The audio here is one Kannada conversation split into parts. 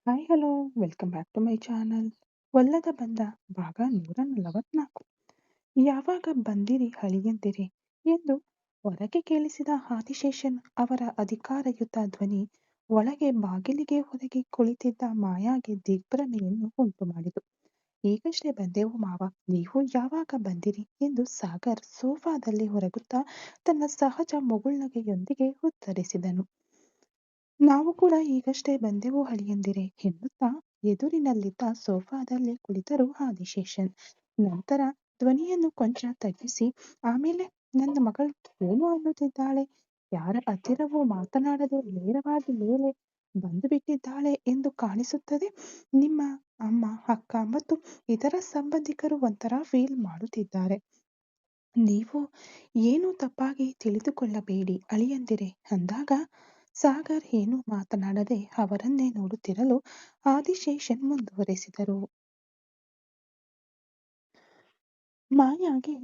Hi hello welcome back to my channel. ಒಲ್ಲದ ಬಂದ ಭಾಗ 144. ಯಾವಾಗ ಬಂದಿರಿ ಹಳಿಯಂದಿರಿ ಎಂದು ಹೊರಗೆ ಕೇಳಿಸಿದ ಆದಿಶೇಷನ್ ಅವರ ಅಧಿಕಾರಯುತ ಧ್ವನಿ ಒಳಗೆ ಬಾಗಿಲಿಗೆ ಹೊರಗೆ ಕುಳಿತಿದ್ದ ಮಾಯಾಗೆ ದಿಗ್ಭ್ರಮೆಯನ್ನು ಉಂಟು ಮಾಡಿತು. ಈಗಷ್ಟೇ ಬಂದೆವು ಮಾವ, ನೀವು ಯಾವಾಗ ಬಂದಿರಿ ಎಂದು ಸಾಗರ್ ಸೋಫಾದಲ್ಲಿ ಹೊರಗುತ್ತಾ ತನ್ನ ಸಹಜ ಮುಗುಳ್ನಗೆಯೊಂದಿಗೆ ಉತ್ತರಿಸಿದನು. ನಾವು ಕೂಡ ಈಗಷ್ಟೇ ಬಂದೆವು ಹಳಿಯಂದಿರೆ ಎನ್ನುತ್ತಾ ಎದುರಿನಲ್ಲಿದ್ದ ಸೋಫಾದಲ್ಲಿ ಕುಳಿತರು ಆದಿಶೇಷನ್. ನಂತರ ಧ್ವನಿಯನ್ನು ಕೊಂಚ ತಗ್ಗಿಸಿ, ಆಮೇಲೆ ನನ್ನ ಮಗಳು ಏನು ಅನ್ನುತ್ತಿದ್ದಾಳೆ, ಯಾರ ಹತ್ತಿರವೂ ಮಾತನಾಡದೆ ನೇರವಾಗಿ ಮೇಲೆ ಬಂದು ಬಿಟ್ಟಿದ್ದಾಳೆ ಎಂದು ಕಾಣಿಸುತ್ತದೆ. ನಿಮ್ಮ ಅಮ್ಮ, ಅಕ್ಕ ಮತ್ತು ಇತರ ಸಂಬಂಧಿಕರು ಒಂಥರ ಫೀಲ್ ಮಾಡುತ್ತಿದ್ದಾರೆ. ನೀವು ಏನೂ ತಪ್ಪಾಗಿ ತಿಳಿದುಕೊಳ್ಳಬೇಡಿ ಅಳಿಯಂದಿರೆ ಅಂದಾಗ ಸಾಗರ್ ಏನೂ ಮಾತನಾಡದೆ ಅವರನ್ನೇ ನೋಡುತ್ತಿರಲು ಆದಿಶೇಷನ್ ಮುಂದುವರೆಸಿದರು. ಮಾಯಾಗೆ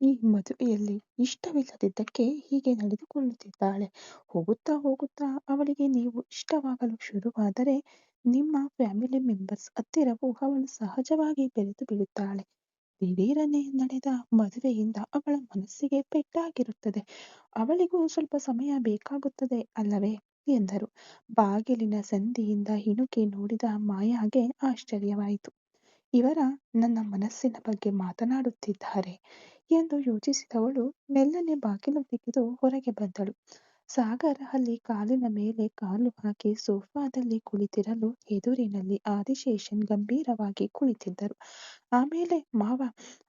ಈ ಮದುವೆಯಲ್ಲಿ ಇಷ್ಟವಿಲ್ಲದಿದ್ದಕ್ಕೆ ಹೀಗೆ ನಡೆದುಕೊಳ್ಳುತ್ತಿದ್ದಾಳೆ. ಹೋಗುತ್ತಾ ಹೋಗುತ್ತಾ ಅವಳಿಗೆ ನೀವು ಇಷ್ಟವಾಗಲು ಶುರುವಾದರೆ ನಿಮ್ಮ ಫ್ಯಾಮಿಲಿ ಮೆಂಬರ್ಸ್ ಹತ್ತಿರವೂ ಅವಳು ಸಹಜವಾಗಿ ಬೆರೆತು ಬಿಡುತ್ತಾಳೆ. ದಿಢೀರನೆ ನಡೆದ ಮದುವೆಯಿಂದ ಅವಳ ಮನಸ್ಸಿಗೆ ಪೆಟ್ಟಾಗಿರುತ್ತದೆ. ಅವಳಿಗೂ ಸ್ವಲ್ಪ ಸಮಯ ಬೇಕಾಗುತ್ತದೆ ಅಲ್ಲವೇ ಎಂದರು. ಬಾಗಿಲಿನ ಸಂದಿಯಿಂದ ಇಣುಕಿ ನೋಡಿದ ಮಾಯಾಗೆ ಆಶ್ಚರ್ಯವಾಯಿತು. ಇವರ ನನ್ನ ಮನಸ್ಸಿನ ಬಗ್ಗೆ ಮಾತನಾಡುತ್ತಿದ್ದಾರೆ ಎಂದು ಯೋಚಿಸಿದವಳು ಮೆಲ್ಲನೆ ಬಾಗಿಲು ತೆಗೆದು ಹೊರಗೆ ಬಂದಳು. ಸಾಗರ್ ಅಲ್ಲಿ ಕಾಲಿನ ಮೇಲೆ ಕಾಲು ಹಾಕಿ ಸೋಫಾದಲ್ಲಿ ಕುಳಿತಿರಲು ಎದುರಿನಲ್ಲಿ ಆದಿಶೇಷನ್ ಗಂಭೀರವಾಗಿ ಕುಳಿತಿದ್ದರು. ಆಮೇಲೆ ಮಾವ,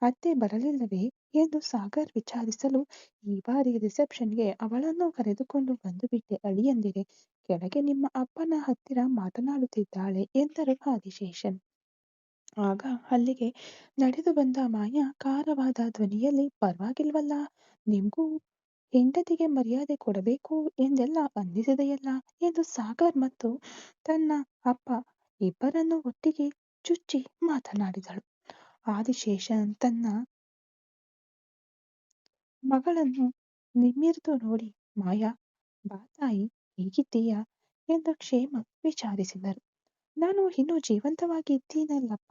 ಅತ್ತೆ ಬರಲಿಲ್ಲವೇ ಎಂದು ಸಾಗರ್ ವಿಚಾರಿಸಲು, ಈ ಬಾರಿ ರಿಸೆಪ್ಷನ್ಗೆ ಅವಳನ್ನು ಕರೆದುಕೊಂಡು ಬಂದುಬಿಟ್ಟೆ ಅಳಿಯಂದಿರೆ, ಕೆಳಗೆ ನಿಮ್ಮ ಅಪ್ಪನ ಹತ್ತಿರ ಮಾತನಾಡುತ್ತಿದ್ದಾಳೆ ಎಂದರು ಆದಿಶೇಷನ್. ಆಗ ಅಲ್ಲಿಗೆ ನಡೆದು ಬಂದ ಮಾಯಾ ಖಾರವಾದ ಧ್ವನಿಯಲ್ಲಿ, ಪರವಾಗಿಲ್ವಲ್ಲ, ನಿಮ್ಗೂ ಹೆಂಡತಿಗೆ ಮರ್ಯಾದೆ ಕೊಡಬೇಕು ಎಂದೆಲ್ಲ ಅನ್ನಿಸಿದೆಯಲ್ಲ ಎಂದು ಸಾಗರ್ ಮತ್ತು ತನ್ನ ಅಪ್ಪ ಇಬ್ಬರನ್ನೂ ಒಟ್ಟಿಗೆ ಚುಚ್ಚಿ ಮಾತನಾಡಿದಳು. ಆದಿಶೇಷನ್ ತನ್ನ ಮಗಳನ್ನು ನಿಮಿರ್ದು ನೋಡಿ, ಮಾಯಾ ಬಾ ತಾಯಿ, ಹೇಗಿದ್ದೀಯಾ ಎಂದು ಕ್ಷೇಮ ವಿಚಾರಿಸಿದರು. ನಾನು ಇನ್ನೂ ಜೀವಂತವಾಗಿ ಇದ್ದೀನಲ್ಲಪ್ಪ,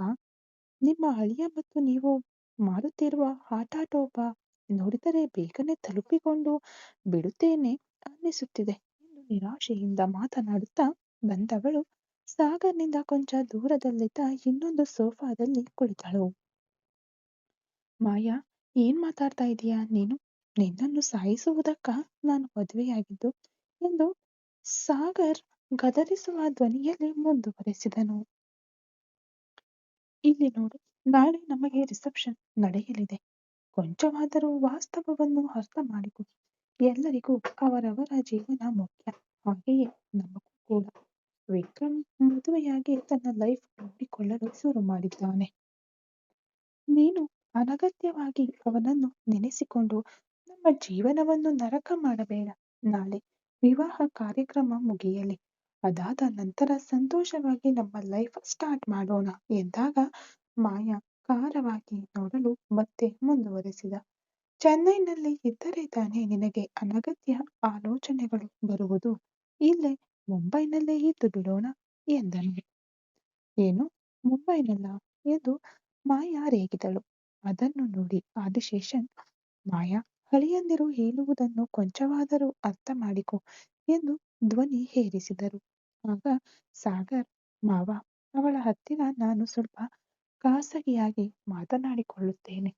ನಿಮ್ಮ ಅಳಿಯ ಮತ್ತು ನೀವು ಮಾಡುತ್ತಿರುವ ಆಟಾಟೋಪ ನೋಡಿದರೆ ಬೇಗನೆ ತಲುಪಿಕೊಂಡು ಬಿಡುತ್ತೇನೆ ಅನ್ನಿಸುತ್ತಿದೆ ಎಂದು ನಿರಾಶೆಯಿಂದ ಮಾತನಾಡುತ್ತಾ ಬಂದವಳು ಸಾಗರ್ನಿಂದ ಕೊಂಚ ದೂರದಲ್ಲಿದ್ದ ಇನ್ನೊಂದು ಸೋಫಾದಲ್ಲಿ ಕುಳಿತಳು. ಮಾಯಾ, ಏನ್ ಮಾತಾಡ್ತಾ ಇದೀಯಾ ನೀನು? ನಿನ್ನನ್ನು ಸಾಯಿಸುವುದಕ್ಕ ನಾನು ಮದುವೆಯಾಗಿದ್ದು ಎಂದು ಸಾಗರ್ ಗದರಿಸುವ ಧ್ವನಿಯಲ್ಲಿ ಮುಂದುವರೆಸಿದನು. ಇಲ್ಲಿ ನೋಡು, ನಾಳೆ ನಮಗೆ ರಿಸೆಪ್ಷನ್ ನಡೆಯಲಿದೆ. ಕೊಂಚವಾದರೂ ವಾಸ್ತವವನ್ನು ಅರ್ಥ ಮಾಡಿಕೊ. ಎಲ್ಲರಿಗೂ ಅವರವರ ಜೀವನ ಮುಖ್ಯ, ಹಾಗೆಯೇ ನಮಗೂ ಕೂಡ. ವಿಕ್ರಮ್ ಮದುವೆಯಾಗಿ ತನ್ನ ಲೈಫ್ ನೋಡಿಕೊಳ್ಳಲು ಶುರು ಮಾಡಿದ್ದಾನೆ. ನೀನು ಅನಗತ್ಯವಾಗಿ ಅವನನ್ನು ನೆನೆಸಿಕೊಂಡು ನಮ್ಮ ಜೀವನವನ್ನು ನರಕ ಮಾಡಬೇಡ. ನಾಳೆ ವಿವಾಹ ಕಾರ್ಯಕ್ರಮ ಮುಗಿಯಲಿ, ಅದಾದ ನಂತರ ಸಂತೋಷವಾಗಿ ನಮ್ಮ ಲೈಫ್ ಸ್ಟಾರ್ಟ್ ಮಾಡೋಣ ಎಂದಾಗ ಮಾಯಾ ಖಾರವಾಗಿ ನೋಡಲು ಮತ್ತೆ ಮುಂದುವರೆಸಿದ, ಚೆನ್ನೈನಲ್ಲಿ ಇದ್ದರೆ ತಾನೇ ನಿನಗೆ ಅನಗತ್ಯ ಆಲೋಚನೆಗಳು ಬರುವುದು, ಇಲ್ಲೇ ಮುಂಬೈನಲ್ಲೇ ಇದ್ದು ಬಿಡೋಣ ಎಂದನು. ಏನು, ಮುಂಬೈನಲ್ಲ ಎಂದು ಮಾಯಾ ರೇಗಿದಳು. ಅದನ್ನು ನೋಡಿ ಆದಿಶೇಷನ್, ಮಾಯಾ, ಹಳಿಯಂದಿರು ಹೇಳುವುದನ್ನು ಕೊಂಚವಾದರೂ ಅರ್ಥ ಮಾಡಿಕೊ ಎಂದು ಧ್ವನಿ ಏರಿಸಿದರು. ಆಗ ಸಾಗರ್, ಮಾವ, ಅವಳ ಹತ್ತಿರ ನಾನು ಸ್ವಲ್ಪ ಖಾಸಗಿಯಾಗಿ ಮಾತನಾಡಿಕೊಳ್ಳುತ್ತೇನೆ.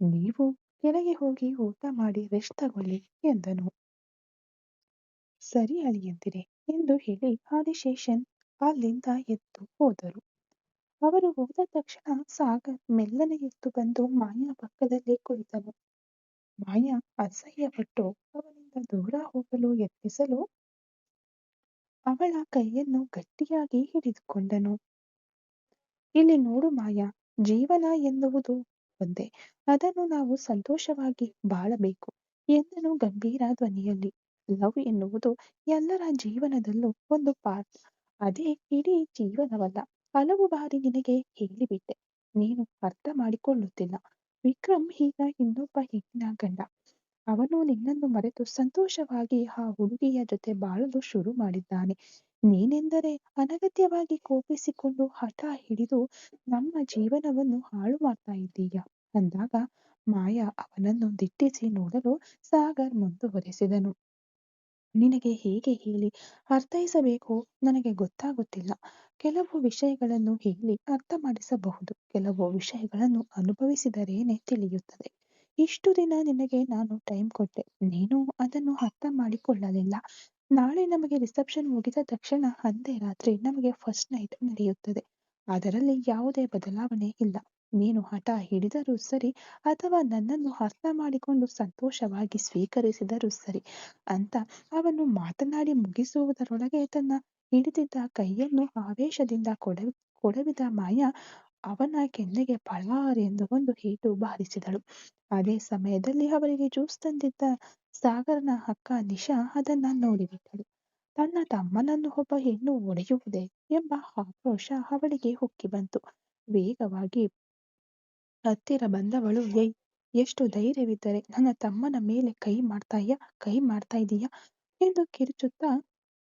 ನೀವು ಕೆಳಗೆ ಹೋಗಿ ಊಟ ಮಾಡಿ ರೆಸ್ಟ್ ತಗೊಳ್ಳಿ ಎಂದನು. ಸರಿ ಅಳಿಯಂದಿರೆ ಎಂದು ಹೇಳಿ ಆದಿಶೇಷನ್ ಅಲ್ಲಿಂದ ಎದ್ದು ಹೋದರು. ಅವರು ಹೋದ ತಕ್ಷಣ ಸಾಗರ್ ಮೆಲ್ಲನೆ ಎದ್ದು ಬಂದು ಮಾಯಾ ಪಕ್ಕದಲ್ಲಿ ಕುಳಿತನು. ಮಾಯಾ ಅಸಹ್ಯಪಟ್ಟು ಅವನಿಂದ ದೂರ ಹೋಗಲು ಯತ್ನಿಸಲು ಅವಳ ಕೈಯನ್ನು ಗಟ್ಟಿಯಾಗಿ ಹಿಡಿದುಕೊಂಡನು. ಇಲ್ಲಿ ನೋಡು ಮಾಯಾ, ಜೀವನ ಎನ್ನುವುದು ಒಂದೇ, ಅದನ್ನು ನಾವು ಸಂತೋಷವಾಗಿ ಬಾಳಬೇಕು ಎಂದನು ಗಂಭೀರ ಧ್ವನಿಯಲ್ಲಿ. ಲವ್ ಎನ್ನುವುದು ಎಲ್ಲರ ಜೀವನದಲ್ಲೂ ಒಂದು ಪಾರ್ಟ್, ಅದೇ ಇಡೀ ಜೀವನವಲ್ಲ. ಹಲವು ಬಾರಿ ನಿನಗೆ ಹೇಳಿಬಿಟ್ಟೆ, ನೀನು ಅರ್ಥ ಮಾಡಿಕೊಳ್ಳುತ್ತಿಲ್ಲ. ವಿಕ್ರಮ್ ಈಗ ಇನ್ನೊಬ್ಬ ಹೆಣ್ಣಿನ ಗಂಡ, ಅವನು ನಿನ್ನನ್ನು ಮರೆತು ಸಂತೋಷವಾಗಿ ಆ ಹುಡುಗಿಯ ಜೊತೆ ಬಾಳಲು ಶುರು ಮಾಡಿದ್ದಾನೆ. ನೀನೆಂದರೆ ಅನಗತ್ಯವಾಗಿ ಕೋಪಿಸಿಕೊಂಡು ಹಠ ಹಿಡಿದು ನಮ್ಮ ಜೀವನವನ್ನು ಹಾಳು ಮಾಡ್ತಾ ಇದ್ದೀಯ ಅಂದಾಗ ಮಾಯಾ ಅವನನ್ನು ದಿಟ್ಟಿಸಿ ನೋಡಲು ಸಾಗರ್ ಮುಂದುವರೆಸಿದನು. ನಿನಗೆ ಹೇಗೆ ಹೇಳಿ ಅರ್ಥೈಸಬೇಕೋ ನನಗೆ ಗೊತ್ತಾಗುತ್ತಿಲ್ಲ. ಕೆಲವು ವಿಷಯಗಳನ್ನು ಹೇಳಿ ಅರ್ಥ ಮಾಡಿಸಬಹುದು. ಕೆಲವು ವಿಷಯಗಳನ್ನು ಅನುಭವಿಸಿದರೇನೆ ತಿಳಿಯುತ್ತದೆ. ಇಷ್ಟು ದಿನ ನಿನಗೆ ನಾನು ಟೈಮ್ ಕೊಟ್ಟೆ. ನೀನು ಅದನ್ನು ಅರ್ಥ ಮಾಡಿಕೊಳ್ಳಲಿಲ್ಲ. ನಾಳೆ ನಮಗೆ ರಿಸೆಪ್ಷನ್ ಮುಗಿದ ತಕ್ಷಣ ಅಂದೇ ರಾತ್ರಿ ನಮಗೆ ಫಸ್ಟ್ ನೈಟ್ ನಡೆಯುತ್ತದೆ. ಅದರಲ್ಲಿ ಯಾವುದೇ ಬದಲಾವಣೆ ಇಲ್ಲ. ನೀನು ಹಠ ಹಿಡಿದರೂ ಸರಿ ಅಥವಾ ನನ್ನನ್ನು ಅರ್ಥ ಮಾಡಿಕೊಂಡು ಸಂತೋಷವಾಗಿ ಸ್ವೀಕರಿಸಿದರೂ ಸರಿ ಅಂತ ಅವನು ಮಾತನಾಡಿ ಮುಗಿಸುವುದರೊಳಗೆ ತನ್ನ ಹಿಡಿದಿದ್ದ ಕೈಯನ್ನು ಆವೇಶದಿಂದ ಕೊಡವಿದ ಮಾಯಾ ಅವನ ಕೆನ್ನೆಗೆ ಪಳಾರ್ ಎಂದು ಒಂದು ಏಟು ಬಾರಿಸಿದಳು. ಅದೇ ಸಮಯದಲ್ಲಿ ಅವರಿಗೆ ಜ್ಯೂಸ್ ತಂದಿದ್ದ ಸಾಗರನ ಅಕ್ಕ ನಿಶಾ ಅದನ್ನ ನೋಡಿಬಿಟ್ಟಳು. ತನ್ನ ತಮ್ಮನನ್ನು ಒಬ್ಬ ಹೆಣ್ಣು ಹೊಡೆಯುವುದೇ ಎಂಬ ಆಕ್ರೋಶ ಅವಳಿಗೆ ಉಕ್ಕಿ ಬಂತು. ವೇಗವಾಗಿ ಹತ್ತಿರ ಬಂದವಳು, ಏಯ್, ಎಷ್ಟು ಧೈರ್ಯವಿದ್ದರೆ ನನ್ನ ತಮ್ಮನ ಮೇಲೆ ಕೈ ಮಾಡ್ತಾ ಇದೀಯಾ ಎಂದು ಕಿರುಚುತ್ತಾ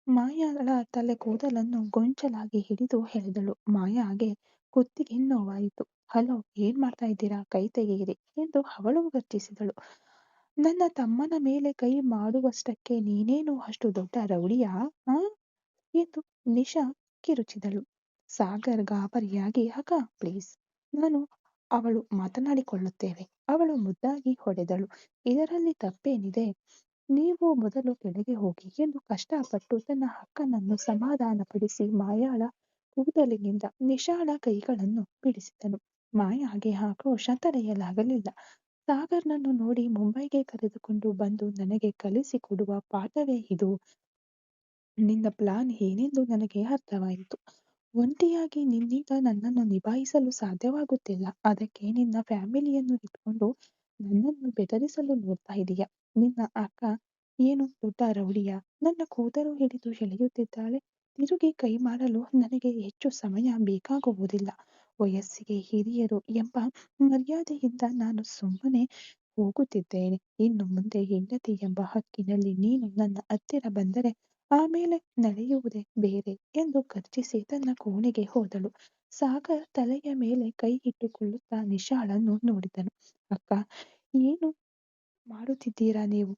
ಮಾಯಾಳ ತಲೆ ಕೂದಲನ್ನು ಗೊಂಚಲಾಗಿ ಹಿಡಿದು ಎಳೆದಳು. ಮಾಯಾಗೆ ಕುತ್ತಿಗೆ ನೋವಾಯಿತು. ಹಲೋ, ಏನ್ ಮಾಡ್ತಾ ಇದ್ದೀರಾ, ಕೈ ತೆಗೆಯಿರಿ ಎಂದು ಅವಳು ಗರ್ಜಿಸಿದಳು. ನನ್ನ ತಮ್ಮನ ಮೇಲೆ ಕೈ ಮಾಡುವಷ್ಟಕ್ಕೆ ನೀನೇನು ಅಷ್ಟು ದೊಡ್ಡ ರೌಡಿಯಾ ಆ ಎಂದು ನಿಶಾ ಕಿರುಚಿದಳು. ಸಾಗರ್ ಗಾಬರಿಯಾಗಿ, ಅಕ್ಕ ಪ್ಲೀಸ್, ನಾನು ಅವಳು ಮಾತನಾಡಿಕೊಳ್ಳುತ್ತೇವೆ. ಅವಳು ಮುದ್ದಾಗಿ ಹೊಡೆದಳು. ಇದರಲ್ಲಿ ತಪ್ಪೇನಿದೆ? ನೀವು ಮೊದಲು ಕೆಳಗೆ ಹೋಗಿ ಎಂದು ಕಷ್ಟಪಟ್ಟು ತನ್ನ ಅಕ್ಕನನ್ನು ಸಮಾಧಾನಪಡಿಸಿ ಮಾಯಾಳ ಕೂದಲಿನಿಂದ ನಿಶಾಳ ಕೈಗಳನ್ನು ಬಿಡಿಸಿದನು. ಮಾಯಾಗೆ ಆಕ್ರೋಶ ತಡೆಯಲಾಗಲಿಲ್ಲ. ಸಾಗರ್ನನ್ನು ನೋಡಿ ಮುಂಬೈಗೆ ಕರೆದುಕೊಂಡು ಬಂದು ನನಗೆ ಕಲಿಸಿಕೊಡುವ ಪಾಠವೇ ಇದು. ನಿನ್ನ ಪ್ಲಾನ್ ಏನೆಂದು ನನಗೆ ಅರ್ಥವಾಯಿತು. ಒಂಟಿಯಾಗಿ ನಿನ್ನಿಂದ ನನ್ನನ್ನು ನಿಭಾಯಿಸಲು ಸಾಧ್ಯವಾಗುತ್ತಿಲ್ಲ. ಅದಕ್ಕೆ ನಿನ್ನ ಫ್ಯಾಮಿಲಿಯನ್ನು ಇಟ್ಕೊಂಡು ನನ್ನನ್ನು ಬೆದರಿಸಲು ನೋಡ್ತಾ ಇದೀಯ. ನಿನ್ನ ಅಕ್ಕ ಏನು ದೊಡ್ಡ ರೌಡಿಯ? ನನ್ನ ಕೂದಲು ಹಿಡಿದು ಎಳೆಯುತ್ತಿದ್ದಾಳೆ. ತಿರುಗಿ ಕೈ ಮಾಡಲು ನನಗೆ ಹೆಚ್ಚು ಸಮಯ ಬೇಕಾಗುವುದಿಲ್ಲ. ವಯಸ್ಸಿಗೆ ಹಿರಿಯರು ಎಂಬ ಮರ್ಯಾದೆಯಿಂದ ನಾನು ಸುಮ್ಮನೆ ಹೋಗುತ್ತಿದ್ದೇನೆ. ಇನ್ನು ಮುಂದೆ ಹೆಂಡತಿ ಎಂಬ ಹಕ್ಕಿನಲ್ಲಿ ನೀನು ನನ್ನ ಹತ್ತಿರ ಬಂದರೆ ಆಮೇಲೆ ನಡೆಯುವುದೇ ಬೇರೆ ಎಂದು ಗರ್ಜಿಸಿ ತನ್ನ ಕೋಣೆಗೆ ಹೋದಳು. ಸಾಗರ್ ತಲೆಯ ಮೇಲೆ ಕೈ ಇಟ್ಟುಕೊಳ್ಳುತ್ತಾ ನಿಶಾಳನ್ನು ನೋಡಿದನು. ಅಕ್ಕ, ಏನು ಮಾಡುತ್ತಿದ್ದೀರಾ ನೀವು?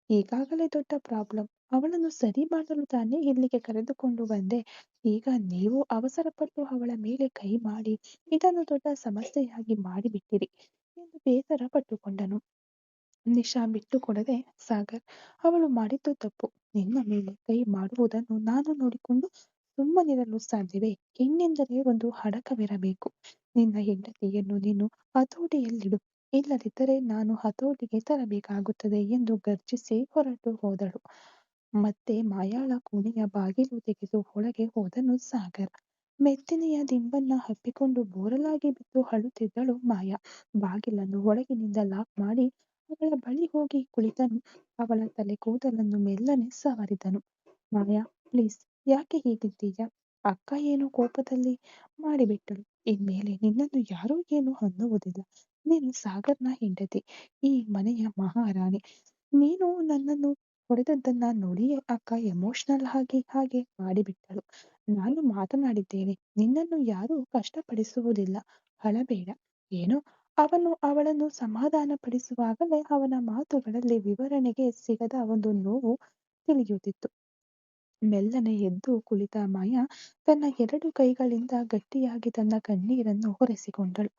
ಈಗಾಗಲೇ ದೊಡ್ಡ ಪ್ರಾಬ್ಲಮ್. ಅವಳನ್ನು ಸರಿ ಮಾಡಲು ತಾನೇ ಇಲ್ಲಿಗೆ ಕರೆದುಕೊಂಡು ಬಂದೆ. ಈಗ ನೀವು ಅವಸರಪಟ್ಟು ಅವಳ ಮೇಲೆ ಕೈ ಮಾಡಿ ಇದನ್ನು ದೊಡ್ಡ ಸಮಸ್ಯೆಯಾಗಿ ಮಾಡಿಬಿಟ್ಟಿರಿ ಎಂದು ಬೇಸರ ಪಟ್ಟುಕೊಂಡನು. ನಿಶಾ ಬಿಟ್ಟುಕೊಡದೆ, ಸಾಗರ್, ಅವಳು ಮಾಡಿದ್ದು ತಪ್ಪು. ನಿನ್ನ ಮೇಲೆ ಕೈ ಮಾಡುವುದನ್ನು ನಾನು ನೋಡಿಕೊಂಡು ಸುಮ್ಮನಿರಲು ಸಾಧ್ಯವೇ? ಹೆಣ್ಣೆಂದರೆ ಒಂದು ಅಡಕವಿರಬೇಕು. ನಿನ್ನ ಹೆಂಡತಿಯನ್ನು ನೀನು ಹತೋಟಿಯಲ್ಲಿಡು. ಇಲ್ಲದಿದ್ದರೆ ನಾನು ಹತೋಟಿಗೆ ತರಬೇಕಾಗುತ್ತದೆ ಎಂದು ಗರ್ಜಿಸಿ ಹೊರಟು ಹೋದಳು. ಮತ್ತೆ ಮಾಯಾಳ ಕೋಣೆಯ ಬಾಗಿಲು ತೆಗೆದು ಒಳಗೆ ಹೋದನು ಸಾಗರ್. ಮೆತ್ತನೆಯ ದಿಂಬನ್ನ ಹಪ್ಪಿಕೊಂಡು ಬೋರಲಾಗಿ ಬಿದ್ದು ಅಳುತ್ತಿದ್ದಳು ಮಾಯಾ. ಬಾಗಿಲನ್ನು ಒಳಗಿನಿಂದ ಲಾಕ್ ಮಾಡಿ ಅವಳ ಬಳಿ ಹೋಗಿ ಕುಳಿತನು. ಅವಳ ತಲೆ ಕೂದಲನ್ನು ಮೆಲ್ಲನೆ ಸವರಿದನು. ಮಾಯಾ, ಪ್ಲೀಸ್, ಯಾಕೆ ಹೀಗಿದ್ದೀಯ? ಅಕ್ಕ ಏನು ಕೋಪದಲ್ಲಿ ಮಾಡಿಬಿಟ್ಟಳು. ಇನ್ಮೇಲೆ ನಿನ್ನನ್ನು ಯಾರೂ ಏನು ಅನ್ನುವುದಿಲ್ಲ. ನೀನು ಸಾಗರ್ನ ಹೆಂಡತಿ, ಈ ಮನೆಯ ಮಹಾರಾಣಿ. ನೀನು ನನ್ನನ್ನು ಹೊಡೆದದ್ದನ್ನ ನೋಡಿಯೇ ಅಕ್ಕ ಎಮೋಷನಲ್ ಆಗಿ ಹಾಗೆ ಮಾಡಿಬಿಟ್ಟಳು. ನಾನು ಮಾತನಾಡಿದ್ದೇನೆ. ನಿನ್ನನ್ನು ಯಾರೂ ಕಷ್ಟಪಡಿಸುವುದಿಲ್ಲ. ಅಳಬೇಡ. ಏನೋ ಅವನು ಅವಳನ್ನು ಸಮಾಧಾನಪಡಿಸುವಾಗಲೇ ಅವನ ಮಾತುಗಳಲ್ಲಿ ವಿವರಣೆಗೆ ಸಿಗದ ಒಂದು ನೋವು ತಿಳಿಯುತ್ತಿತ್ತು. ಮೆಲ್ಲನೆ ಎದ್ದು ಕುಳಿತ ಮಾಯಾ ತನ್ನ 2 ಕೈಗಳಿಂದ ಗಟ್ಟಿಯಾಗಿ ತನ್ನ ಕಣ್ಣೀರನ್ನು ಒರೆಸಿಕೊಂಡಳು.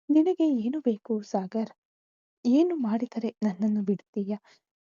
ನಿನಗೆ ಏನು ಬೇಕು ಸಾಗರ್? ಏನು ಮಾಡಿದರೆ ನನ್ನನ್ನು ಬಿಡುತ್ತೀಯ?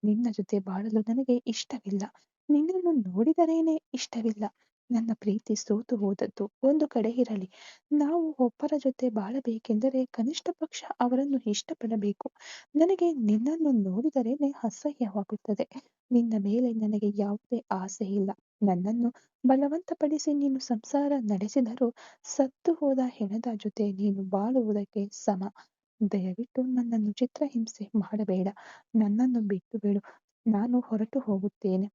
ನಿನ್ನ ಜೊತೆ ಬಾಳಲು ನನಗೆ ಇಷ್ಟವಿಲ್ಲ. ನಿನ್ನನ್ನು ನೋಡಿದರೇನೆ ಇಷ್ಟವಿಲ್ಲ. ನನ್ನ ಪ್ರೀತಿ ಸೋತು ಹೋದದ್ದು ಒಂದು ಕಡೆ ಇರಲಿ. ನಾವು ಒಬ್ಬರ ಜೊತೆ ಬಾಳಬೇಕೆಂದರೆ ಕನಿಷ್ಠ ಪಕ್ಷ ಅವರನ್ನು ಇಷ್ಟಪಡಬೇಕು. ನನಗೆ ನಿನ್ನನ್ನು ನೋಡಿದರೇನೆ ಅಸಹ್ಯವಾಗುತ್ತದೆ. ನಿನ್ನ ಮೇಲೆ ನನಗೆ ಯಾವುದೇ ಆಸೆ ಇಲ್ಲ. ನನ್ನನ್ನು ಬಲವಂತಪಡಿಸಿ ನೀನು ಸಂಸಾರ ನಡೆಸಿದರೂ ಸತ್ತು ಹೋದ ಹೆಣದ ಜೊತೆ ನೀನು ಬಾಳುವುದಕ್ಕೆ ಸಮ. ದಯವಿಟ್ಟು ನನ್ನನ್ನು ಚಿತ್ರಹಿಂಸೆ ಮಾಡಬೇಡ. ನನ್ನನ್ನು ಬಿಟ್ಟು ಬಿಡು. ನಾನು ಹೊರಟು ಹೋಗುತ್ತೇನೆ.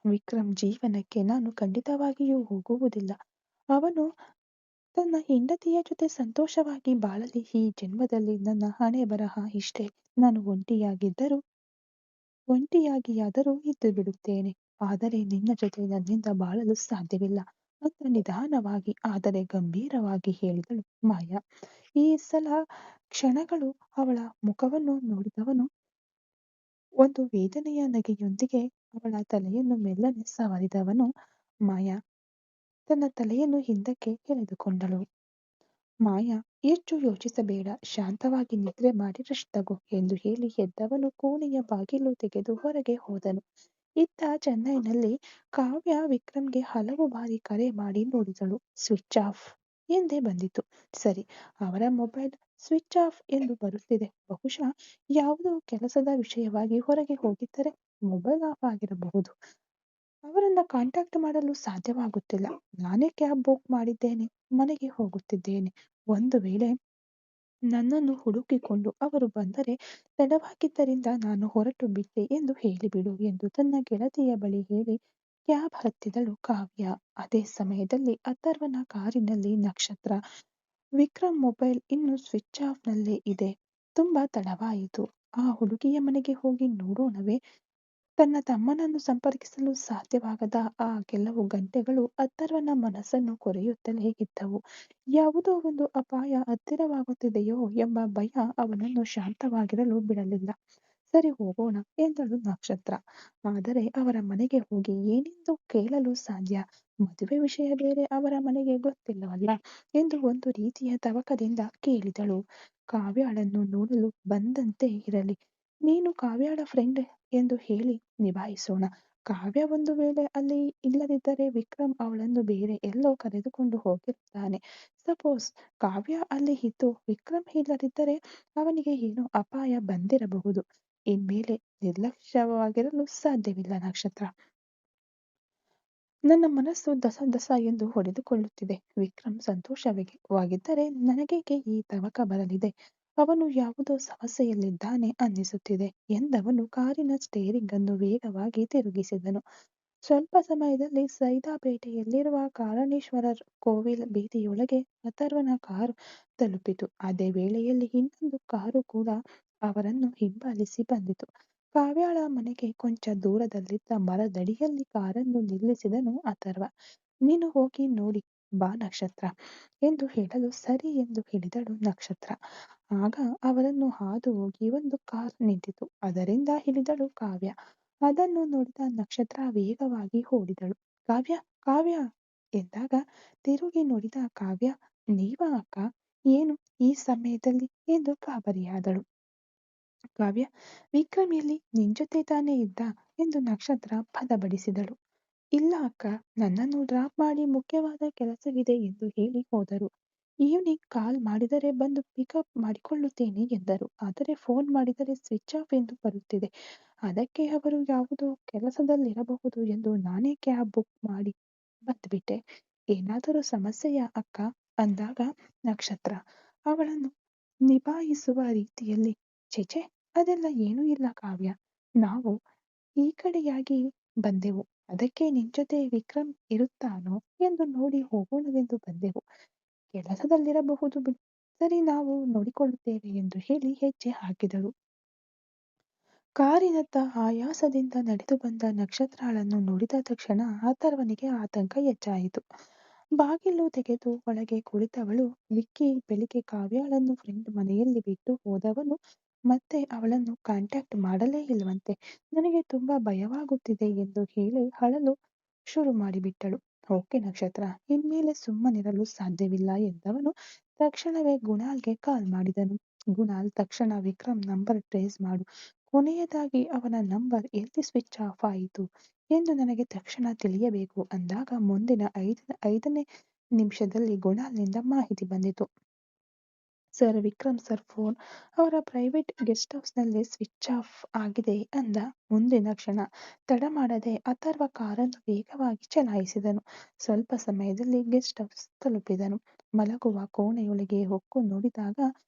ವಿಕ್ರಮ್ ಜೀವನಕ್ಕೆ ನಾನು ಖಂಡಿತವಾಗಿಯೂ ಹೋಗುವುದಿಲ್ಲ. ಅವನು ತನ್ನ ಹೆಂಡತಿಯ ಜೊತೆ ಸಂತೋಷವಾಗಿ ಬಾಳಲಿ. ಈ ಜನ್ಮದಲ್ಲಿ ನನ್ನ ಹಣೆ ಬರಹ ಇಷ್ಟೇ. ನಾನು ಒಂಟಿಯಾಗಿದ್ದರೂ ಒಂಟಿಯಾಗಿಯಾದರೂ ಇದ್ದು ಬಿಡುತ್ತೇನೆ. ಆದರೆ ನಿನ್ನ ಜೊತೆ ನನ್ನಿಂದ ಬಾಳಲು ಸಾಧ್ಯವಿಲ್ಲ ಅಂತ ನಿಧಾನವಾಗಿ ಆದರೆ ಗಂಭೀರವಾಗಿ ಹೇಳಿದಳು ಮಾಯಾ. ಈ ಸಲ ಕ್ಷಣಗಳು ಅವಳ ಮುಖವನ್ನು ನೋಡಿದವನು ಒಂದು ವೇದನೆಯ ನಗೆಯೊಂದಿಗೆ ಅವಳ ತಲೆಯನ್ನು ಮೆಲ್ಲನೆ ಸವರಿದವನು. ಮಾಯಾ ತನ್ನ ತಲೆಯನ್ನು ಹಿಂದಕ್ಕೆ ಎಳೆದುಕೊಂಡಳು. ಮಾಯಾ, ಹೆಚ್ಚು ಯೋಚಿಸಬೇಡ, ಶಾಂತವಾಗಿ ನಿದ್ರೆ ಮಾಡಿ ರೆಸ್ಟ್ ತಗೋ ಎಂದು ಹೇಳಿ ಎದ್ದವನು ಕೋಣೆಯ ಬಾಗಿಲು ತೆಗೆದು ಹೊರಗೆ ಹೋದನು. ಇತ್ತ ಚೆನ್ನೈನಲ್ಲಿ ಕಾವ್ಯ ವಿಕ್ರಮ್ಗೆ ಹಲವು ಬಾರಿ ಕರೆ ಮಾಡಿ ನೋಡಿದಳು. ಸ್ವಿಚ್ ಆಫ್ ಎಂದೇ ಬಂದಿತು. ಸರಿ, ಅವರ ಮೊಬೈಲ್ ಸ್ವಿಚ್ ಆಫ್ ಎಂದು ಬರುತ್ತಿದೆ. ಬಹುಶಃ ಯಾವುದೋ ಕೆಲಸದ ವಿಷಯವಾಗಿ ಹೊರಗೆ ಹೋಗಿದ್ದರೆ ಮೊಬೈಲ್ ಆಫ್ ಆಗಿರಬಹುದು. ಅವರನ್ನ ಕಾಂಟ್ಯಾಕ್ಟ್ ಮಾಡಲು ಸಾಧ್ಯವಾಗುತ್ತಿಲ್ಲ. ನಾನೇ ಕ್ಯಾಬ್ ಬುಕ್ ಮಾಡಿದ್ದೇನೆ, ಮನೆಗೆ ಹೋಗುತ್ತಿದ್ದೇನೆ. ಒಂದು ವೇಳೆ ನನ್ನನ್ನು ಹುಡುಕಿಕೊಂಡು ಅವರು ಬಂದರೆ ತಡವಾಗಿದ್ದರಿಂದ ನಾನು ಹೊರಟು ಬಿಟ್ಟೆ ಎಂದು ಹೇಳಿಬಿಡು ಎಂದು ತನ್ನ ಗೆಳತಿಯ ಬಳಿ ಹೇಳಿ ಕ್ಯಾಬ್ ಹತ್ತಿದಳು ಕಾವ್ಯ. ಅದೇ ಸಮಯದಲ್ಲಿ ಅಥರ್ವನ ಕಾರಿನಲ್ಲಿ ನಕ್ಷತ್ರ. ವಿಕ್ರಮ್ ಮೊಬೈಲ್ ಇನ್ನು ಸ್ವಿಚ್ ಆಫ್ ನಲ್ಲೇ ಇದೆ. ತುಂಬಾ ತಡವಾಯಿತು. ಆ ಹುಡುಗಿಯ ಮನೆಗೆ ಹೋಗಿ ನೋಡೋಣವೇ? ತನ್ನ ತಮ್ಮನನ್ನು ಸಂಪರ್ಕಿಸಲು ಸಾಧ್ಯವಾಗದ ಆ ಕೆಲವು ಗಂಟೆಗಳು ಅಥರ್ವನ ಮನಸ್ಸನ್ನು ಕೊರೆಯುತ್ತಲೇ ಇದ್ದವು. ಯಾವುದೋ ಒಂದು ಅಪಾಯ ಹತ್ತಿರವಾಗುತ್ತಿದೆಯೋ ಎಂಬ ಭಯ ಅವನನ್ನು ಶಾಂತವಾಗಿರಲು ಬಿಡಲಿಲ್ಲ. ಸರಿ, ಹೋಗೋಣ ಎಂದಳು ನಕ್ಷತ್ರ. ಆದರೆ ಅವರ ಮನೆಗೆ ಹೋಗಿ ಏನೆಂದು ಕೇಳಲು ಸಾಧ್ಯ? ಮದುವೆ ವಿಷಯ ಬೇರೆ ಅವರ ಮನೆಗೆ ಗೊತ್ತಿಲ್ಲವಲ್ಲ ಎಂದು ಒಂದು ರೀತಿಯ ತವಕದಿಂದ ಕೇಳಿದಳು. ಕಾವ್ಯಾಳನ್ನು ನೋಡಲು ಬಂದಂತೆ ಇರಲಿ. ನೀನು ಕಾವ್ಯಾಳ ಫ್ರೆಂಡ್ ಎಂದು ಹೇಳಿ ನಿಭಾಯಿಸೋಣ. ಕಾವ್ಯ ಒಂದು ವೇಳೆ ಅಲ್ಲಿ ಇಲ್ಲದಿದ್ದರೆ ವಿಕ್ರಮ್ ಅವಳನ್ನು ಬೇರೆ ಎಲ್ಲೋ ಕರೆದುಕೊಂಡು ಹೋಗಿರುತ್ತಾನೆ. ಸಪೋಸ್ ಕಾವ್ಯ ಅಲ್ಲಿ ಇದ್ದು ವಿಕ್ರಮ್ ಇಲ್ಲದಿದ್ದರೆ ಅವನಿಗೆ ಏನೋ ಅಪಾಯ ಬಂದಿರಬಹುದು. ಇನ್ಮೇಲೆ ನಿರ್ಲಕ್ಷ್ಯವಾಗಿರಲು ಸಾಧ್ಯವಿಲ್ಲ ನಕ್ಷತ್ರ. ನನ್ನ ಮನಸ್ಸು ದಸ ದಸ ಎಂದು ಹೊಡೆದುಕೊಳ್ಳುತ್ತಿದೆ. ವಿಕ್ರಮ್ ಸಂತೋಷವಾಗಿದ್ದರೆ ನನಗೇಕೆ ಈ ತವಕ ಬರಲಿದೆ? ಅವನು ಯಾವುದೋ ಸಮಸ್ಯೆಯಲ್ಲಿದ್ದಾನೆ ಅನ್ನಿಸುತ್ತಿದೆ ಎಂದವನು ಕಾರಿನ ಸ್ಟೇರಿಂಗ್ ಅನ್ನು ವೇಗವಾಗಿ ತಿರುಗಿಸಿದನು. ಸ್ವಲ್ಪ ಸಮಯದಲ್ಲಿ ಸೈದಾಪೇಟೆಯಲ್ಲಿರುವ ಕಾರಣೇಶ್ವರ ಕೋವಿಲ್ ಬೀದಿಯೊಳಗೆ ಅಥರ್ವನ ಕಾರು ತಲುಪಿತು. ಅದೇ ವೇಳೆಯಲ್ಲಿ ಇನ್ನೊಂದು ಕಾರು ಕೂಡ ಅವರನ್ನು ಹಿಂಬಾಲಿಸಿ ಬಂದಿತು. ಕಾವ್ಯಾಳ ಮನೆಗೆ ಕೊಂಚ ದೂರದಲ್ಲಿದ್ದ ಮರದಡಿಯಲ್ಲಿ ಕಾರನ್ನು ನಿಲ್ಲಿಸಿದನು ಅಥರ್ವ. ನೀನು ಹೋಗಿ ನೋಡಿ ಬಾ ನಕ್ಷತ್ರ ಎಂದು ಹೇಳಲು ಸರಿ ಎಂದು ಹೇಳಿದಳು ನಕ್ಷತ್ರ. ಆಗ ಅವರನ್ನು ಹಾದು ಹೋಗಿ ಒಂದು ಕಾರ್ ನಿಂತಿತು. ಅದರಿಂದ ಇಳಿದಳು ಕಾವ್ಯ. ಅದನ್ನು ನೋಡಿದ ನಕ್ಷತ್ರ ವೇಗವಾಗಿ ಓಡಿದಳು. ಕಾವ್ಯ, ಕಾವ್ಯ ಎಂದಾಗ ತಿರುಗಿ ನೋಡಿದ ಕಾವ್ಯ, ನೀವಾ ಅಕ್ಕ? ಏನು ಈ ಸಮಯದಲ್ಲಿ ಎಂದು ಗಾಬರಿಯಾದಳು. ಕಾವ್ಯ, ವಿಕ್ರಮ್ ಎಲ್ಲಿ? ನಿನ್ ಜೊತೆ ತಾನೇ ಇದ್ದ ಎಂದು ನಕ್ಷತ್ರ ಪದಬಡಿಸಿದಳು. ಇಲ್ಲ ಅಕ್ಕ, ನನ್ನನ್ನು ಡ್ರಾಪ್ ಮಾಡಿ ಮುಖ್ಯವಾದ ಕೆಲಸವಿದೆ ಎಂದು ಹೇಳಿ ಹೋದರು. ಈವ್ನಿಂಗ್ ಕಾಲ್ ಮಾಡಿದರೆ ಬಂದು ಪಿಕಪ್ ಮಾಡಿಕೊಳ್ಳುತ್ತೇನೆ ಎಂದರು. ಆದರೆ ಫೋನ್ ಮಾಡಿದರೆ ಸ್ವಿಚ್ ಆಫ್ ಎಂದು ಬರುತ್ತಿದೆ. ಅದಕ್ಕೆ ಅವರು ಯಾವುದೋ ಕೆಲಸದಲ್ಲಿರಬಹುದು ಎಂದು ನಾನೇ ಕ್ಯಾಬ್ ಬುಕ್ ಮಾಡಿ ಬಂದ್ಬಿಟ್ಟೆ. ಏನಾದರೂ ಸಮಸ್ಯೆಯಾ ಅಕ್ಕ ಅಂದಾಗ ನಕ್ಷತ್ರ ಅವಳನ್ನು ನಿಭಾಯಿಸುವ ರೀತಿಯಲ್ಲಿ, ಛೆಛೆ, ಅದೆಲ್ಲ ಏನೂ ಇಲ್ಲ ಕಾವ್ಯ. ನಾವು ಈ ಕಡೆಯಾಗಿ ಬಂದೆವು. ಅದಕ್ಕೆ ನಿನ್ ಜೊತೆ ವಿಕ್ರಮ್ ಇರುತ್ತಾನೋ ಎಂದು ನೋಡಿ ಹೋಗೋಣವೆಂದು ಬಂದೆವು. ಕೆಲಸದಲ್ಲಿರಬಹುದು ಬಿಡು. ಸರಿ, ನಾವು ನೋಡಿಕೊಳ್ಳುತ್ತೇವೆ ಎಂದು ಹೇಳಿ ಹೆಜ್ಜೆ ಹಾಕಿದಳು. ಕಾರಿನತ್ತ ಆಯಾಸದಿಂದ ನಡೆದು ಬಂದ ನಕ್ಷತ್ರಾಳನ್ನು ನೋಡಿದ ತಕ್ಷಣ ಅಥರ್ವನಿಗೆ ಆತಂಕ ಹೆಚ್ಚಾಯಿತು. ಬಾಗಿಲು ತೆಗೆದು ಒಳಗೆ ಕುಳಿತವಳು. ವಿಕ್ಕಿ ಬೆಳಿಗ್ಗೆ ಕಾವ್ಯಾಳನ್ನು ಫ್ರೆಂಡ್ ಮನೆಯಲ್ಲಿ ಬಿಟ್ಟು ಹೋದವನು ಮತ್ತೆ ಅವಳನ್ನು ಕಾಂಟ್ಯಾಕ್ಟ್ ಮಾಡಲೇ ಇಲ್ವಂತೆ. ನನಗೆ ತುಂಬಾ ಭಯವಾಗುತ್ತಿದೆ ಎಂದು ಹೇಳಿ ಅಳಲು ಶುರು ಮಾಡಿಬಿಟ್ಟಳು. ಓಕೆ ನಕ್ಷತ್ರ, ಇನ್ಮೇಲೆ ಸುಮ್ಮನಿರಲು ಸಾಧ್ಯವಿಲ್ಲ ಎಂದವನು ತಕ್ಷಣವೇ ಗುಣಾಲ್ಗೆ ಕಾಲ್ ಮಾಡಿದನು. ಗುಣಾಲ್ ತಕ್ಷಣ ವಿಕ್ರಮ್ ನಂಬರ್ ಟ್ರೇಸ್ ಮಾಡು. ಕೊನೆಯದಾಗಿ ಅವನ ನಂಬರ್ ಎಲ್ಲಿ ಸ್ವಿಚ್ ಆಫ್ ಆಯಿತು ಎಂದು ನನಗೆ ತಕ್ಷಣ ತಿಳಿಯಬೇಕು ಅಂದಾಗ ಮುಂದಿನ 5ನೇ ನಿಮಿಷದಲ್ಲಿ ಗುಣಾಲ್ನಿಂದ ಮಾಹಿತಿ ಬಂದಿತು. ಸರ್, ವಿಕ್ರಮ್ ಸರ್ ಫೋನ್ ಅವರ ಪ್ರೈವೇಟ್ ಗೆಸ್ಟ್ ಹೌಸ್ನಲ್ಲಿ ಸ್ವಿಚ್ ಆಫ್ ಆಗಿದೆ ಅಂದ. ಮುಂದಿನ ಕ್ಷಣ ತಡ ಮಾಡದೆ ಅಥರ್ವ ಕಾರನ್ನು ವೇಗವಾಗಿ ಚಲಾಯಿಸಿದನು. ಸ್ವಲ್ಪ ಸಮಯದಲ್ಲಿ ಗೆಸ್ಟ್ ಹೌಸ್ ತಲುಪಿದನು. ಮಲಗುವ ಕೋಣೆಯೊಳಗೆ ಹೊಕ್ಕು ನೋಡಿದಾಗ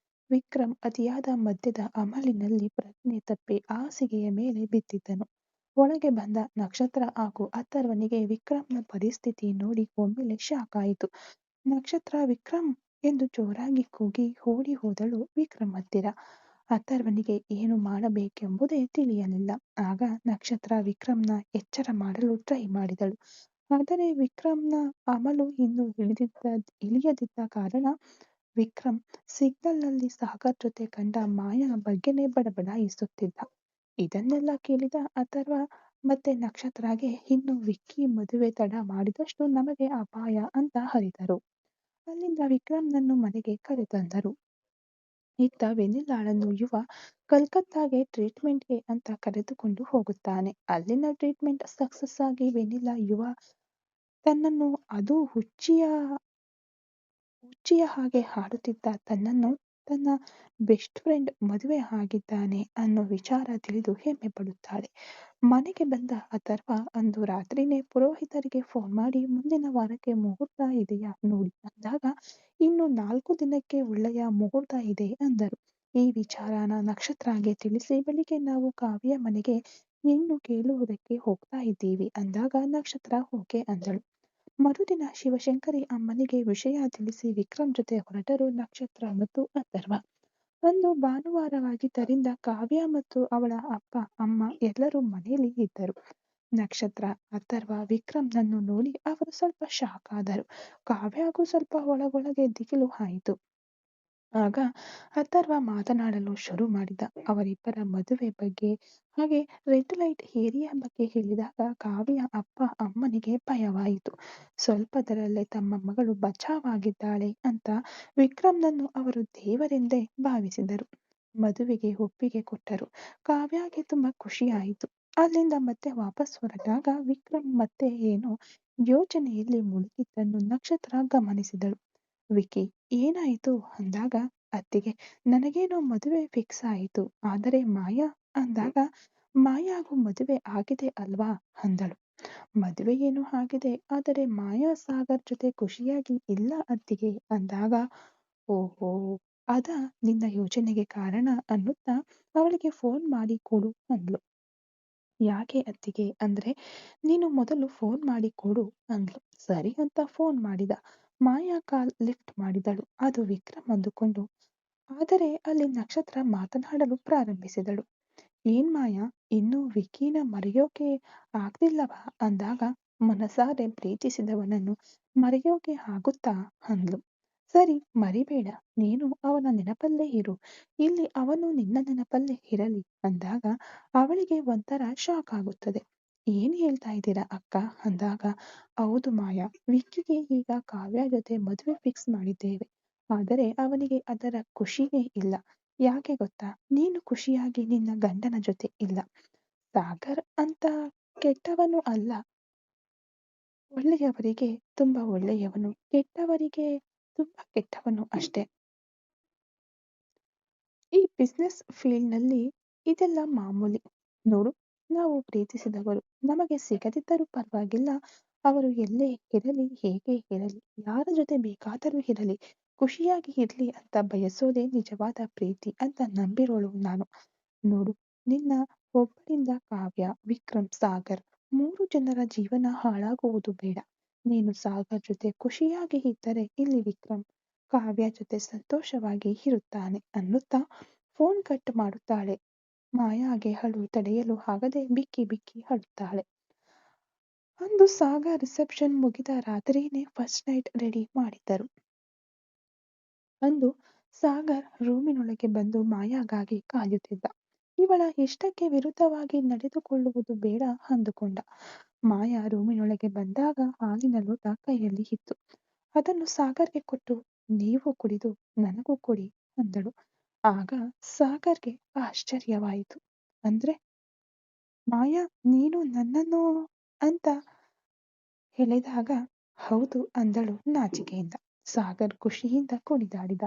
ವಿಕ್ರಮ್ ಅತಿಯಾದ ಮದ್ಯದ ಅಮಲಿನಲ್ಲಿ ಪ್ರಜ್ಞೆ ತಪ್ಪಿ ಹಾಸಿಗೆಯ ಮೇಲೆ ಬಿದ್ದಿದ್ದನು. ಒಳಗೆ ಬಂದ ನಕ್ಷತ್ರ ಹಾಗೂ ಅಥರ್ವನಿಗೆ ವಿಕ್ರಮ್ನ ಪರಿಸ್ಥಿತಿ ನೋಡಿ ಒಮ್ಮೆಲೆ ಶಾಕ್ ಆಯಿತು. ನಕ್ಷತ್ರ, ವಿಕ್ರಮ್ ಎಂದು ಜೋರಾಗಿ ಕೂಗಿ ಓಡಿ ಹೋದಳು ವಿಕ್ರಮ್ ಹತ್ತಿರ. ಅಥರ್ವನಿಗೆ ಏನು ಮಾಡಬೇಕೆಂಬುದೇ ತಿಳಿಯಲಿಲ್ಲ. ಆಗ ನಕ್ಷತ್ರ ವಿಕ್ರಮ್ನ ಎಚ್ಚರ ಮಾಡಲು ಟ್ರೈ ಮಾಡಿದಳು. ಆದರೆ ವಿಕ್ರಮ್ನ ಅಮಲು ಇನ್ನೂ ಇಳಿಯದಿದ್ದ ಕಾರಣ ವಿಕ್ರಮ್ ಸಿಗ್ನಲ್ನಲ್ಲಿ ಸಾಗರ್ ಜೊತೆ ಕಂಡ ಮಾಯಾ ಬಗ್ಗೆನೇ ಬಡಬಡಾಯಿಸುತ್ತಿದ್ದ. ಇದನ್ನೆಲ್ಲ ಕೇಳಿದ ಅಥರ್ವ ಮತ್ತೆ ನಕ್ಷತ್ರಗೆ ಇನ್ನು ವಿಕ್ಕಿ ಮದುವೆ ತಡ ಮಾಡಿದಷ್ಟು ನಮಗೆ ಅಪಾಯ ಅಂತ ಹರಿದರು. ಅಲ್ಲಿಂದ ವಿಕ್ರಮ್ನನ್ನು ಮನೆಗೆ ಕರೆತಂದರು. ಇತ್ತ ವೆನಿಲಾಳನ್ನು ಯುವ ಕಲ್ಕತ್ತಾಗೆ ಟ್ರೀಟ್ಮೆಂಟ್ಗೆ ಅಂತ ಕರೆದುಕೊಂಡು ಹೋಗುತ್ತಾನೆ. ಅಲ್ಲಿನ ಟ್ರೀಟ್ಮೆಂಟ್ ಸಕ್ಸಸ್ ಆಗಿ ವೆನಿಲಾ ಯುವ ತನ್ನನ್ನು ಅದು ಹುಚ್ಚಿಯ ಹಾಗೆ ಹಾಡುತ್ತಿದ್ದ ತನ್ನನ್ನು ತನ್ನ ಬೆಸ್ಟ್ ಫ್ರೆಂಡ್ ಮದುವೆ ಆಗಿದ್ದಾನೆ ಅನ್ನೋ ವಿಚಾರ ತಿಳಿದು ಹೆಮ್ಮೆ ಪಡುತ್ತಾಳೆ. ಮನೆಗೆ ಬಂದ ಅಥರ್ವ ಅಂದು ರಾತ್ರಿನೇ ಪುರೋಹಿತರಿಗೆ ಫೋನ್ ಮಾಡಿ ಮುಂದಿನ ವಾರಕ್ಕೆ ಮುಹೂರ್ತ ಇದೆಯಾ ನೋಡಿ ಅಂದಾಗ ಇನ್ನು 4 ದಿನಕ್ಕೆ ಒಳ್ಳೆಯ ಮುಹೂರ್ತ ಇದೆ ಅಂದರು. ಈ ವಿಚಾರನ ನಕ್ಷತ್ರಗೆ ತಿಳಿಸಿ ಬೆಳಿಗ್ಗೆ ನಾವು ಕಾವ್ಯ ಮನೆಗೆ ಹೆಣ್ಣು ಕೇಳುವುದಕ್ಕೆ ಹೋಗ್ತಾ ಇದ್ದೀವಿ ಅಂದಾಗ ನಕ್ಷತ್ರ ಓಕೆ ಅಂದಳು. ಮರುದಿನ ಶಿವಶಂಕರಿ ಅಮ್ಮನಿಗೆ ವಿಷಯ ತಿಳಿಸಿ ವಿಕ್ರಮ್ ಜೊತೆ ಹೊರಟರು ನಕ್ಷತ್ರ ಮತ್ತು ಅಥರ್ವ. ಅಂದು ಭಾನುವಾರವಾಗಿದ್ದರಿಂದ ಕಾವ್ಯ ಮತ್ತು ಅವಳ ಅಪ್ಪ ಅಮ್ಮ ಎಲ್ಲರೂ ಮನೆಯಲ್ಲಿ ಇದ್ದರು. ನಕ್ಷತ್ರ ಅಥರ್ವ ವಿಕ್ರಮ್ನನ್ನು ನೋಡಿ ಅವರು ಸ್ವಲ್ಪ ಶಾಕ್ ಆದರು. ಕಾವ್ಯಗೂ ಸ್ವಲ್ಪ ಒಳಗೊಳಗೆ ದಿಗಿಲು ಆಯಿತು. ಆಗ ಅಥರ್ವ ಮಾತನಾಡಲು ಶುರು ಮಾಡಿದ. ಅವರಿಬ್ಬರ ಮದುವೆ ಬಗ್ಗೆ ಹಾಗೆ ರೆಡ್ ಲೈಟ್ ಏರಿಯಾ ಬಗ್ಗೆ ಹೇಳಿದಾಗ ಕಾವ್ಯ ಅಪ್ಪ ಅಮ್ಮನಿಗೆ ಭಯವಾಯಿತು. ಸ್ವಲ್ಪದರಲ್ಲೇ ತಮ್ಮ ಮಗಳು ಬಚಾವಾಗಿದ್ದಾಳೆ ಅಂತ ವಿಕ್ರಮ್ನನ್ನು ಅವರು ದೇವರೆಂದೇ ಭಾವಿಸಿದರು. ಮದುವೆಗೆ ಒಪ್ಪಿಗೆ ಕೊಟ್ಟರು. ಕಾವ್ಯಗೆ ತುಂಬಾ ಖುಷಿಯಾಯಿತು. ಅಲ್ಲಿಂದ ಮತ್ತೆ ವಾಪಸ್ ಹೊರಟಾಗ ವಿಕ್ರಮ್ ಮತ್ತೆ ಏನೋ ಯೋಚನೆಯಲ್ಲಿ ಮುಳುಗಿದ್ದನ್ನು ನಕ್ಷತ್ರ ಗಮನಿಸಿದಳು. ವಿಕಿ ಏನಾಯಿತು ಅಂದಾಗ ಅತ್ತಿಗೆ ನನಗೇನೋ ಮದುವೆ ಫಿಕ್ಸ್ ಆಯಿತು. ಆದರೆ ಮಾಯಾ ಅಂದಾಗ ಮಾಯಾಗೂ ಮದುವೆ ಆಗಿದೆ ಅಲ್ವಾ ಅಂದಳು. ಮದುವೆ ಏನೋ ಆಗಿದೆ ಆದರೆ ಮಾಯಾ ಸಾಗರ್ ಜೊತೆ ಖುಷಿಯಾಗಿ ಇಲ್ಲ ಅತ್ತಿಗೆ ಅಂದಾಗ ಓಹೋ ಅದ ನಿನ್ನ ಯೋಚನೆಗೆ ಕಾರಣ ಅನ್ನುತ್ತಾ ಅವಳಿಗೆ ಫೋನ್ ಮಾಡಿ ಕೊಡು ಅಂದ್ಲು. ಯಾಕೆ ಅತ್ತಿಗೆ ಅಂದ್ರೆ ನೀನು ಮೊದಲು ಫೋನ್ ಮಾಡಿ ಕೊಡು ಅಂದ್ಲು. ಸರಿ ಅಂತ ಫೋನ್ ಮಾಡಿದ. ಮಾಯಾ ಕಾಲ್ ಲಿಫ್ಟ್ ಮಾಡಿದಳು. ಅದು ವಿಕ್ರಮ್ ಅಂದುಕೊಂಡು ಆದರೆ ಅಲ್ಲಿ ನಕ್ಷತ್ರ ಮಾತನಾಡಲು ಪ್ರಾರಂಭಿಸಿದಳು. ಏನ್ ಮಾಯಾ ಇನ್ನೂ ವಿಕಿನ ಮರೆಯೋಕೆ ಆಗ್ತಿಲ್ಲವಾ ಅಂದಾಗ ಮನಸಾರೆ ಪ್ರೀತಿಸಿದವನನ್ನು ಮರೆಯೋಕೆ ಆಗುತ್ತಾ ಅಂದ್ಲು. ಸರಿ ಮರಿಬೇಡ, ನೀನು ಅವನ ನೆನಪಲ್ಲೇ ಇರು, ಇಲ್ಲಿ ಅವನು ನಿನ್ನ ನೆನಪಲ್ಲೇ ಇರಲಿ ಅಂದಾಗ ಅವಳಿಗೆ ಒಂಥರ ಶಾಕ್ ಆಗುತ್ತದೆ. ಏನ್ ಹೇಳ್ತಾ ಇದ್ದೀರಾ ಅಕ್ಕ ಅಂದಾಗ ಹೌದು ಮಾಯಾ, ವಿಕ್ಕಿಗೆ ಈಗ ಕಾವ್ಯ ಜೊತೆ ಮದುವೆ ಫಿಕ್ಸ್ ಮಾಡಿದ್ದೇವೆ. ಆದರೆ ಅವನಿಗೆ ಅದರ ಖುಷಿನೇ ಇಲ್ಲ. ಯಾಕೆ ಗೊತ್ತಾ, ನೀನು ಖುಷಿಯಾಗಿ ನಿನ್ನ ಗಂಡನ ಜೊತೆ ಇಲ್ಲ. ಸಾಗರ್ ಅಂತ ಕೆಟ್ಟವನು ಅಲ್ಲ, ಒಳ್ಳೆಯವರಿಗೆ ತುಂಬಾ ಒಳ್ಳೆಯವನು, ಕೆಟ್ಟವರಿಗೆ ತುಂಬಾ ಕೆಟ್ಟವನು ಅಷ್ಟೇ. ಈ ಬಿಸ್ನೆಸ್ ಫೀಲ್ಡ್ನಲ್ಲಿ ಇದೆಲ್ಲ ಮಾಮೂಲಿ. ನೋಡು, ನಾವು ಪ್ರೀತಿಸಿದವರು ನಮಗೆ ಸಿಗದಿದ್ದರೂ ಪರವಾಗಿಲ್ಲ, ಅವರು ಎಲ್ಲೇ ಇರಲಿ ಹೇಗೆ ಇರಲಿ ಯಾರ ಜೊತೆ ಬೇಕಾದರೂ ಇರಲಿ ಖುಷಿಯಾಗಿ ಇರಲಿ ಅಂತ ಬಯಸೋದೇ ನಿಜವಾದ ಪ್ರೀತಿ ಅಂತ ನಂಬಿರೋಳು ನಾನು. ನೋಡು, ನಿನ್ನ ಒಬ್ಬರಿಂದ ಕಾವ್ಯ, ವಿಕ್ರಮ್, ಸಾಗರ್ 3 ಜನರ ಜೀವನ ಹಾಳಾಗುವುದು ಬೇಡ. ನೀನು ಸಾಗರ್ ಜೊತೆ ಖುಷಿಯಾಗಿ ಇದ್ದರೆ ಇಲ್ಲಿ ವಿಕ್ರಮ್ ಕಾವ್ಯ ಜೊತೆ ಸಂತೋಷವಾಗಿ ಇರುತ್ತಾನೆ ಅನ್ನುತ್ತಾ ಫೋನ್ ಕಟ್ ಮಾಡುತ್ತಾಳೆ. ಮಾಯಾಗೆ ಅಳು ತಡೆಯಲು ಆಗದೆ ಬಿಕ್ಕಿ ಬಿಕ್ಕಿ ಅಳುತ್ತಾಳೆ. ಅಂದು ಸಾಗರ್ ರಿಸೆಪ್ಷನ್ ಮುಗಿದ ರಾತ್ರಿನೇ ಫಸ್ಟ್ ನೈಟ್ ರೆಡಿ ಮಾಡಿದ್ದರು. ಅಂದು ಸಾಗರ್ ರೂಮಿನೊಳಗೆ ಬಂದು ಮಾಯಾಗಾಗಿ ಕಾಯುತ್ತಿದ್ದ. ಇವಳ ಇಷ್ಟಕ್ಕೆ ವಿರುದ್ಧವಾಗಿ ನಡೆದುಕೊಳ್ಳುವುದು ಬೇಡ ಅಂದುಕೊಂಡ. ಮಾಯಾ ರೂಮಿನೊಳಗೆ ಬಂದಾಗ ಹಾಲಿನ ಲೋಟ ಕೈಯಲ್ಲಿ ಇತ್ತು. ಅದನ್ನು ಸಾಗರ್ಗೆ ಕೊಟ್ಟು ನೀವು ಕುಡಿದು ನನಗೂ ಕೊಡಿ ಅಂದಳು. ಆಗ ಸಾಗರ್ಗೆ ಆಶ್ಚರ್ಯವಾಯಿತು. ಅಂದ್ರೆ ಮಾಯಾ ನೀನು ನನ್ನನ್ನು ಅಂತ ಹೇಳಿದಾಗ ಹೌದು ಅಂದಳು ನಾಚಿಕೆಯಿಂದ. ಸಾಗರ್ ಖುಷಿಯಿಂದ ಕುಣಿದಾಡಿದ.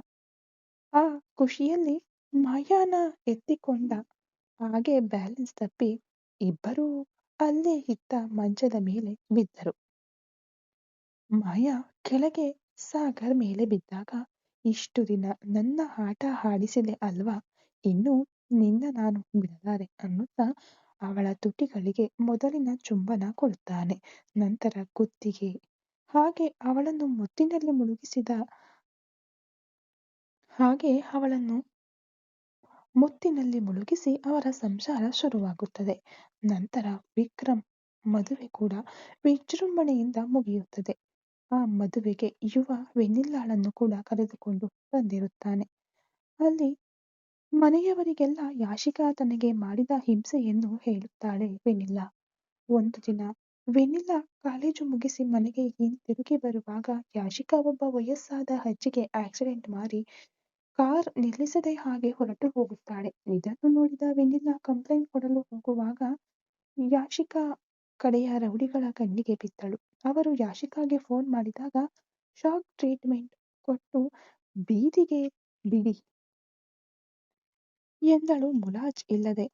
ಆ ಖುಷಿಯಲ್ಲಿ ಮಾಯಾನ ಎತ್ತಿಕೊಂಡ. ಹಾಗೆ ಬ್ಯಾಲೆನ್ಸ್ ತಪ್ಪಿ ಇಬ್ಬರೂ ಅಲ್ಲೇ ಇದ್ದ ಮಂಚದ ಮೇಲೆ ಬಿದ್ದರು. ಮಾಯಾ ಕೆಳಗೆ, ಸಾಗರ್ ಮೇಲೆ ಬಿದ್ದಾಗ ಇಷ್ಟು ದಿನ ನನ್ನ ಆಟ ಆಡಿಸಿದೆ ಅಲ್ವಾ, ಇನ್ನು ನಿನ್ನ ನಾನು ಬಿಡಲಾರೆ ಅನ್ನುತ್ತಾ ಅವಳ ತುಟಿಗಳಿಗೆ ಮೊದಲಿನ ಚುಂಬನ ಕೊಡುತ್ತಾನೆ. ನಂತರ ಕುತ್ತಿಗೆ, ಹಾಗೆ ಅವಳನ್ನು ಮುತ್ತಿನಲ್ಲಿ ಮುಳುಗಿಸಿದ ಹಾಗೆ ಅವಳನ್ನು ಮುತ್ತಿನಲ್ಲಿ ಮುಳುಗಿಸಿ ಅವರ ಸಂಸಾರ ಶುರುವಾಗುತ್ತದೆ. ನಂತರ ವಿಕ್ರಮ್ ಮದುವೆ ಕೂಡ ವಿಜೃಂಭಣೆಯಿಂದ ಮುಗಿಯುತ್ತದೆ. ಆ ಮದುವೆಗೆ ಯುವ ವೆನಿಲ್ಲಾಳನ್ನು ಕೂಡ ಕರೆದುಕೊಂಡು ಬಂದಿರುತ್ತಾನೆ. ಅಲ್ಲಿ ಮನೆಯವರಿಗೆಲ್ಲ ಯಾಶಿಕಾ ತನಗೆ ಮಾಡಿದ ಹಿಂಸೆಯನ್ನು ಹೇಳುತ್ತಾಳೆ ವೆನಿಲ್ಲಾ. ಒಂದು ದಿನ ವೆನಿಲ್ಲಾ ಕಾಲೇಜು ಮುಗಿಸಿ ಮನೆಗೆ ಹಿಂತಿರುಗಿ ಬರುವಾಗ ಯಾಶಿಕಾ ಒಬ್ಬ ವಯಸ್ಸಾದ ಅಜ್ಜಿಗೆ ಆಕ್ಸಿಡೆಂಟ್ ಮಾಡಿ ಕಾರ್ ನಿಲ್ಲಿಸದೆ ಹಾಗೆ ಹೊರಟು ಹೋಗುತ್ತಾಳೆ. ಇದನ್ನು ನೋಡಿದ ವೆನಿಲ್ಲಾ ಕಂಪ್ಲೇಂಟ್ ಕೊಡಲು ಹೋಗುವಾಗ ಯಾಶಿಕಾ ಕಡೆಯ ರೌಡಿಗಳ ಕಣ್ಣಿಗೆ ಬಿದ್ದಳು. ಅವರು ಯಾಶಿಕಾಗೆ ಫೋನ್ ಮಾಡಿದಾಗ ಶಾಕ್ ಟ್ರೀಟ್ಮೆಂಟ್ ಕೊಟ್ಟು ಬೀದಿಗೆ ಬಿಡಿ ಎಂದಳು ಮುಲಾಜ್ ಇಲ್ಲದೆ.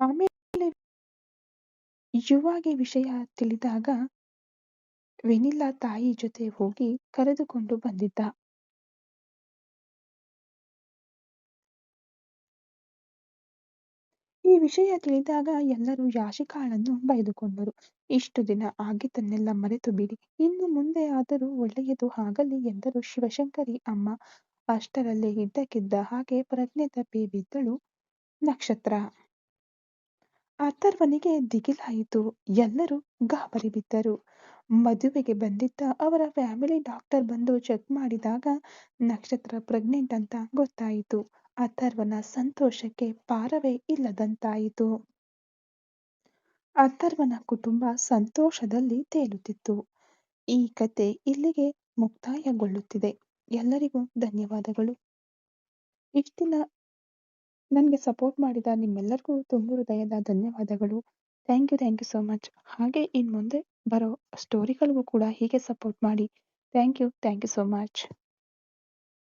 ಆಮೇಲೆ ಯುವಾಗೆ ವಿಷಯ ತಿಳಿದಾಗ ವೆನಿಲ್ಲಾ ತಾಯಿ ಜೊತೆ ಹೋಗಿ ಕರೆದುಕೊಂಡು ಬಂದಿದ್ದ. ಈ ವಿಷಯ ತಿಳಿದಾಗ ಎಲ್ಲರೂ ಯಾಶಿಕಾಳನ್ನು ಬೈದುಕೊಂಡರು. ಇಷ್ಟು ದಿನ ಆಗಿದ್ದನ್ನೆಲ್ಲ ಮರೆತು ಬಿಡಿ, ಇನ್ನು ಮುಂದೆ ಆದರೂ ಒಳ್ಳೆಯದು ಆಗಲಿ ಎಂದರು ಶಿವಶಂಕರಿ ಅಮ್ಮ. ಅಷ್ಟರಲ್ಲೇ ಇದ್ದಕ್ಕಿದ್ದ ಹಾಗೆ ಪ್ರಜ್ಞೆ ತಪ್ಪಿ ಬಿದ್ದಳು ನಕ್ಷತ್ರ. ಅಥರ್ವನಿಗೆ ದಿಗಿಲಾಯಿತು. ಎಲ್ಲರೂ ಗಾಬರಿ ಬಿದ್ದರು. ಮದುವೆಗೆ ಬಂದಿದ್ದ ಅವರ ಫ್ಯಾಮಿಲಿ ಡಾಕ್ಟರ್ ಬಂದು ಚೆಕ್ ಮಾಡಿದಾಗ ನಕ್ಷತ್ರ ಪ್ರೆಗ್ನೆಂಟ್ ಅಂತ ಗೊತ್ತಾಯಿತು. ಅಥರ್ವನ ಸಂತೋಷಕ್ಕೆ ಪಾರವೇ ಇಲ್ಲದಂತಾಯಿತು. ಅಥರ್ವನ ಕುಟುಂಬ ಸಂತೋಷದಲ್ಲಿ ತೇಲುತ್ತಿತ್ತು. ಈ ಕತೆ ಇಲ್ಲಿಗೆ ಮುಕ್ತಾಯಗೊಳ್ಳುತ್ತಿದೆ. ಎಲ್ಲರಿಗೂ ಧನ್ಯವಾದಗಳು. ಇಷ್ಟು ದಿನ ನನಗೆ ಸಪೋರ್ಟ್ ಮಾಡಿದ ನಿಮ್ಮೆಲ್ಲರಿಗೂ ತುಂಬು ಹೃದಯದ ಧನ್ಯವಾದಗಳು. Thank you so much. ಹಾಗೆ ಇನ್ನು ಮುಂದೆ ಬರೋ ಸ್ಟೋರಿಗಳಿಗೂ ಕೂಡ ಹೀಗೆ ಸಪೋರ್ಟ್ ಮಾಡಿ. Thank you so much.